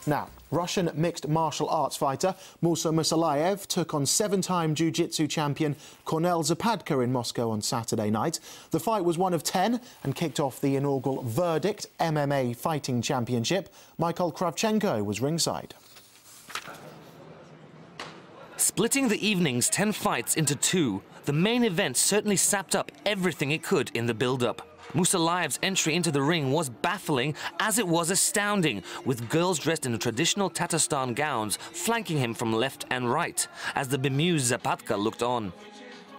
Now, Russian mixed martial arts fighter Musa Musalaev took on seven-time jiu-jitsu champion Cornel Zapadka in Moscow on Saturday night. The fight was one of 10 and kicked off the inaugural Verdict MMA Fighting Championship. Michael Kravchenko was ringside. Splitting the evening's 10 fights into two, the main event certainly sapped up everything it could in the build-up. Musalaev's entry into the ring was baffling as it was astounding, with girls dressed in traditional Tatarstан gowns flanking him from left and right, as the bemused Zapadka looked on.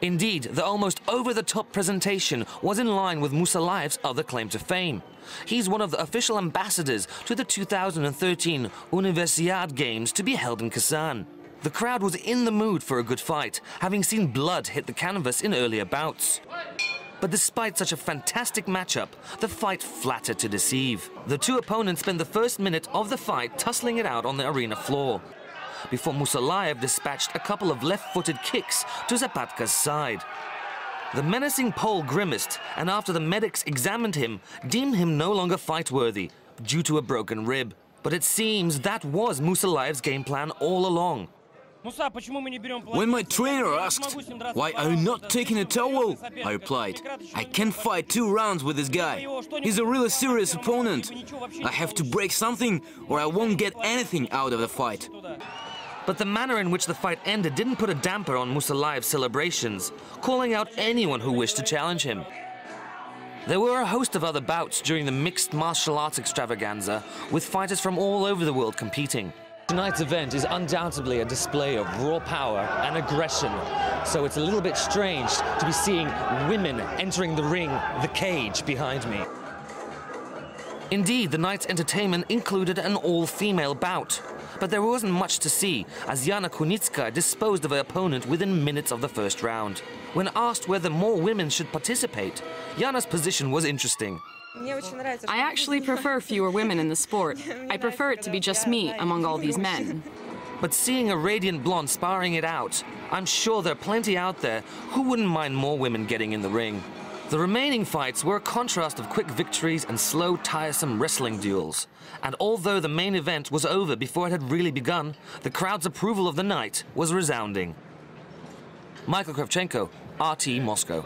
Indeed, the almost over-the-top presentation was in line with Musalaev's other claim to fame. He's one of the official ambassadors to the 2013 Universiade Games to be held in Kazan. The crowd was in the mood for a good fight, having seen blood hit the canvas in earlier bouts. But despite such a fantastic matchup, the fight flattered to deceive. The two opponents spent the first minute of the fight tussling it out on the arena floor, before Musalaev dispatched a couple of left-footed kicks to Zapadka's side. The menacing Pole grimaced, and after the medics examined him, deemed him no longer fight-worthy due to a broken rib. But it seems that was Musalaev's game plan all along. When my trainer asked, "Why are you not taking a towel?" I replied, "I can't fight 2 rounds with this guy. He's a really serious opponent. I have to break something or I won't get anything out of the fight." But the manner in which the fight ended didn't put a damper on Musalaev's celebrations, calling out anyone who wished to challenge him. There were a host of other bouts during the mixed martial arts extravaganza, with fighters from all over the world competing. Tonight's event is undoubtedly a display of raw power and aggression, so it's a little bit strange to be seeing women entering the ring, the cage behind me. Indeed, the night's entertainment included an all-female bout, but there wasn't much to see, as Yana Kunitskaya disposed of her opponent within minutes of the first round. When asked whether more women should participate, Yana's position was interesting. I actually prefer fewer women in the sport. I prefer it to be just me among all these men. But seeing a radiant blonde sparring it out, I'm sure there are plenty out there who wouldn't mind more women getting in the ring. The remaining fights were a contrast of quick victories and slow, tiresome wrestling duels. And although the main event was over before it had really begun, the crowd's approval of the night was resounding. Michael Kravchenko, RT Moscow.